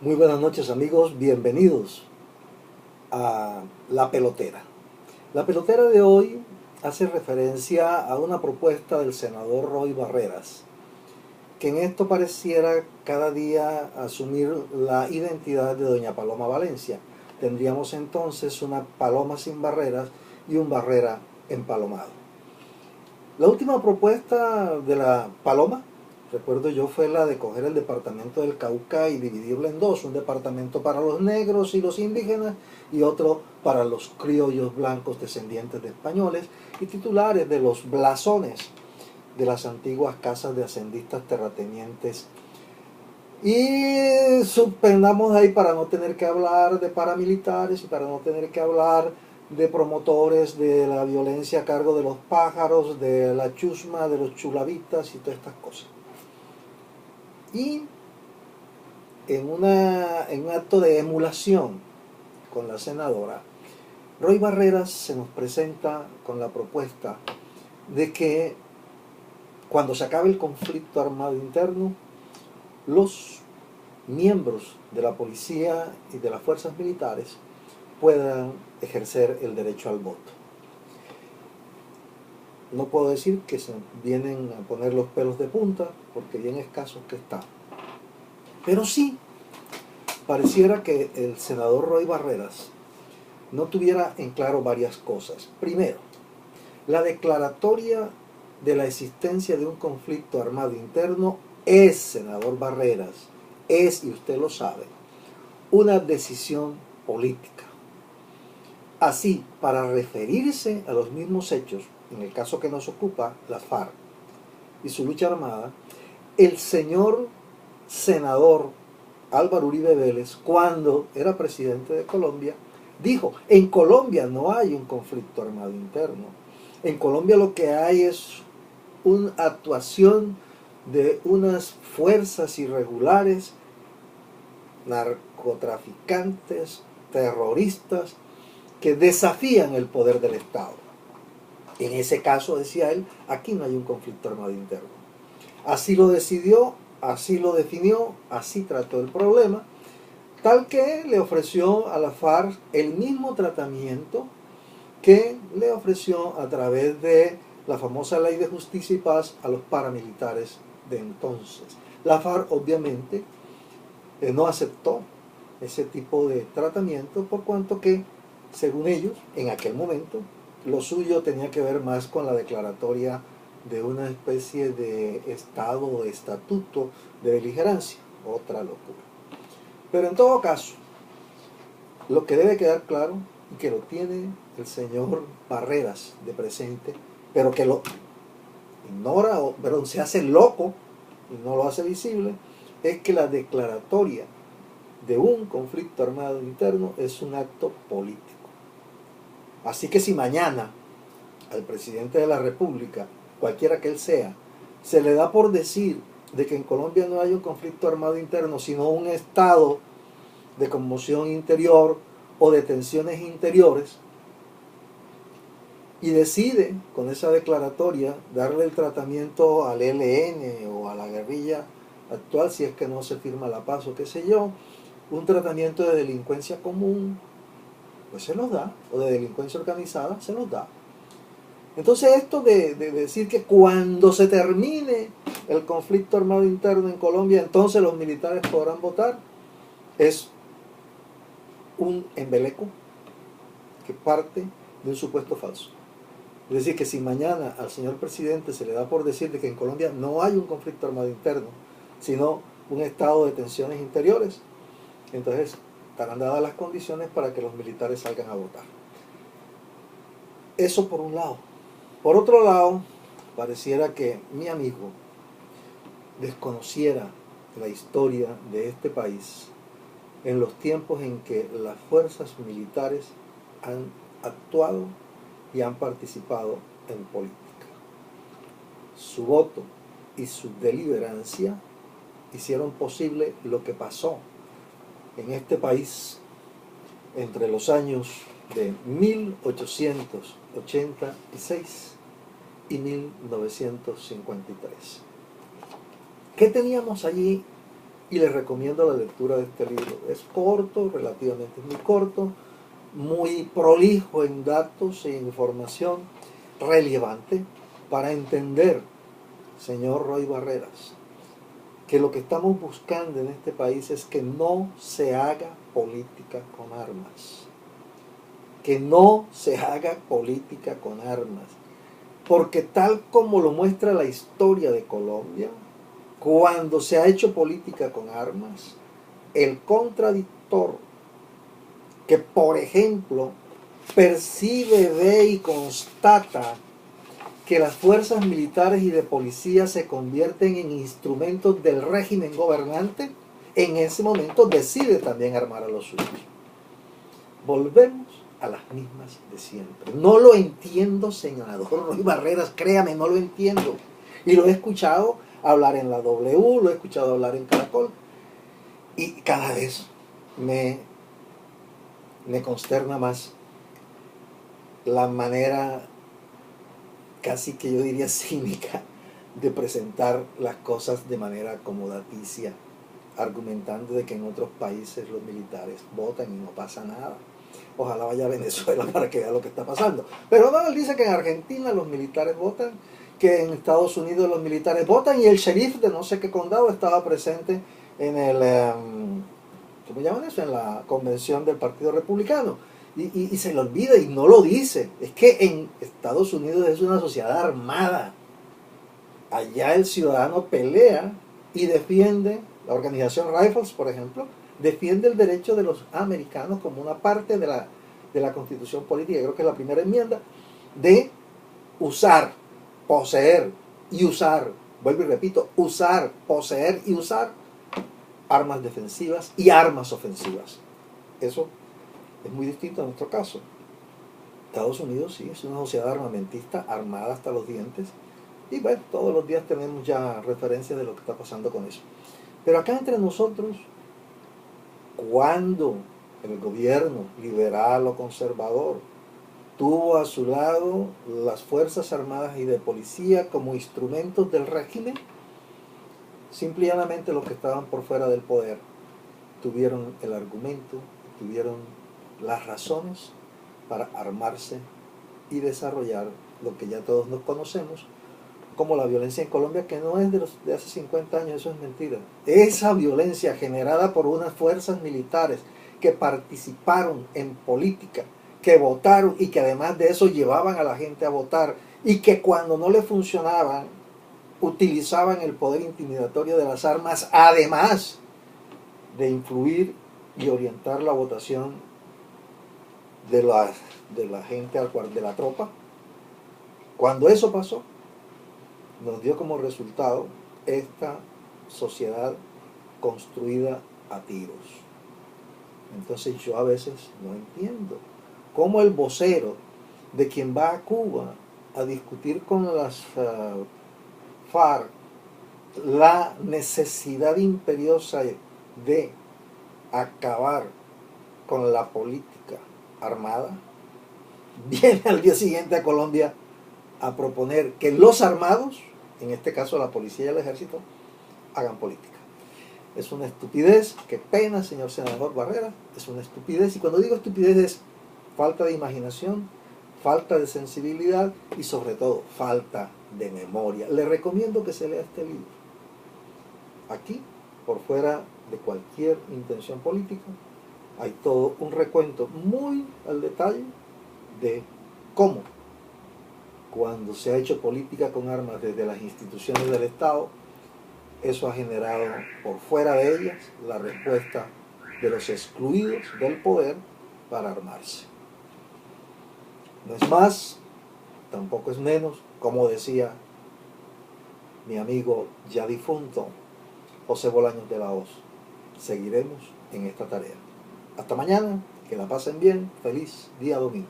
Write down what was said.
Muy buenas noches amigos, bienvenidos a La Pelotera. La Pelotera de hoy hace referencia a una propuesta del senador Roy Barreras, que en esto pareciera cada día asumir la identidad de doña Paloma Valencia. Tendríamos entonces una Paloma sin barreras y un Barrera empalomado. La última propuesta de la Paloma, recuerdo yo, fue la de coger el departamento del Cauca y dividirlo en dos, un departamento para los negros y los indígenas y otro para los criollos blancos descendientes de españoles y titulares de los blasones de las antiguas casas de hacendistas terratenientes. Y suspendamos ahí para no tener que hablar de paramilitares y para no tener que hablar de promotores de la violencia a cargo de los pájaros, de la chusma, de los chulavitas y todas estas cosas. Y en un acto de emulación con la senadora, Roy Barreras se nos presenta con la propuesta de que cuando se acabe el conflicto armado interno, los miembros de la policía y de las fuerzas militares puedan ejercer el derecho al voto. No puedo decir que se vienen a poner los pelos de punta, porque bien escasos que están. Pero sí, pareciera que el senador Roy Barreras no tuviera en claro varias cosas. Primero, la declaratoria de la existencia de un conflicto armado interno es, senador Barreras, es, y usted lo sabe, una decisión política. Así, para referirse a los mismos hechos, en el caso que nos ocupa, las FARC y su lucha armada, el señor senador Álvaro Uribe Vélez, cuando era presidente de Colombia, dijo, en Colombia no hay un conflicto armado interno. En Colombia lo que hay es una actuación de unas fuerzas irregulares, narcotraficantes, terroristas, que desafían el poder del Estado. En ese caso, decía él, aquí no hay un conflicto armado interno. Así lo decidió, así lo definió, así trató el problema, tal que le ofreció a la FARC el mismo tratamiento que le ofreció a través de la famosa Ley de Justicia y Paz a los paramilitares de entonces. La FARC obviamente no aceptó ese tipo de tratamiento por cuanto que, según ellos, en aquel momento, lo suyo tenía que ver más con la declaratoria de una especie de estado o estatuto de beligerancia, otra locura. Pero en todo caso, lo que debe quedar claro, y que lo tiene el señor Barreras de presente, pero que lo ignora, pero se hace loco y no lo hace visible, es que la declaratoria de un conflicto armado interno es un acto político. Así que si mañana al presidente de la República, cualquiera que él sea, se le da por decir de que en Colombia no hay un conflicto armado interno, sino un estado de conmoción interior o de tensiones interiores, y decide con esa declaratoria darle el tratamiento al ELN o a la guerrilla actual, si es que no se firma la paz o qué sé yo, un tratamiento de delincuencia común, pues se los da, o de delincuencia organizada, se los da. Entonces esto de decir que cuando se termine el conflicto armado interno en Colombia, entonces los militares podrán votar, es un embeleco que parte de un supuesto falso. Es decir, que si mañana al señor presidente se le da por decir de que en Colombia no hay un conflicto armado interno, sino un estado de tensiones interiores, entonces estarán dadas las condiciones para que los militares salgan a votar. Eso por un lado. Por otro lado, pareciera que mi amigo desconociera la historia de este país en los tiempos en que las fuerzas militares han actuado y han participado en política. Su voto y su deliberancia hicieron posible lo que pasó en este país entre los años de 1886 y 1953. ¿Qué teníamos allí y les recomiendo la lectura de este libro. Es corto, relativamente muy corto, muy prolijo en datos e información relevante para entender, señor Roy Barreras, que lo que estamos buscando en este país es que no se haga política con armas. Que no se haga política con armas. Porque tal como lo muestra la historia de Colombia, cuando se ha hecho política con armas, el contradictor que, por ejemplo, percibe, ve y constata que las fuerzas militares y de policía se convierten en instrumentos del régimen gobernante, en ese momento decide también armar a los suyos. Volvemos a las mismas de siempre. No lo entiendo, senador Roy Barreras, créame, no lo entiendo. Y lo he escuchado hablar en la W, lo he escuchado hablar en Caracol, y cada vez me consterna más la manera casi que yo diría cínica de presentar las cosas de manera acomodaticia, argumentando de que en otros países los militares votan y no pasa nada. Ojalá vaya a Venezuela para que vea lo que está pasando. Pero no, él dice que en Argentina los militares votan, que en Estados Unidos los militares votan, y el sheriff de no sé qué condado estaba presente en el, ¿cómo llaman eso? En la convención del Partido Republicano. Y se le olvida y no lo dice. Es que en Estados Unidos es una sociedad armada. Allá el ciudadano pelea y defiende, la organización Rifles, por ejemplo, defiende el derecho de los americanos como una parte de la constitución política, creo que es la primera enmienda, de usar, poseer y usar, vuelvo y repito, usar, poseer y usar armas defensivas y armas ofensivas. Eso es muy distinto a nuestro caso. Estados Unidos sí es una sociedad armamentista, armada hasta los dientes, y bueno, todos los días tenemos ya referencias de lo que está pasando con eso. Pero acá entre nosotros, cuando el gobierno liberal o conservador tuvo a su lado las Fuerzas Armadas y de Policía como instrumentos del régimen, simplemente los que estaban por fuera del poder tuvieron el argumento, tuvieron las razones para armarse y desarrollar lo que ya todos nos conocemos como la violencia en Colombia, que no es de hace 50 años, eso es mentira. Esa violencia generada por unas fuerzas militares que participaron en política, que votaron y que además de eso llevaban a la gente a votar, y que cuando no le funcionaban utilizaban el poder intimidatorio de las armas, además de influir y orientar la votación de la gente, de la tropa. Cuando eso pasó, nos dio como resultado esta sociedad construida a tiros. Entonces yo a veces no entiendo cómo el vocero de quien va a Cuba a discutir con las FARC la necesidad imperiosa de acabar con la política armada, viene al día siguiente a Colombia a proponer que los armados, en este caso la policía y el ejército, hagan política. Es una estupidez, qué pena, señor senador Barrera, es una estupidez, y cuando digo estupidez es falta de imaginación, falta de sensibilidad y sobre todo falta de memoria. Le recomiendo que se lea este libro. Aquí, por fuera de cualquier intención política, hay todo un recuento muy al detalle de cómo, cuando se ha hecho política con armas desde las instituciones del Estado, eso ha generado por fuera de ellas la respuesta de los excluidos del poder para armarse. No es más, tampoco es menos, como decía mi amigo ya difunto José Bolaños de la Hoz. Seguiremos en esta tarea. Hasta mañana, que la pasen bien, feliz día domingo.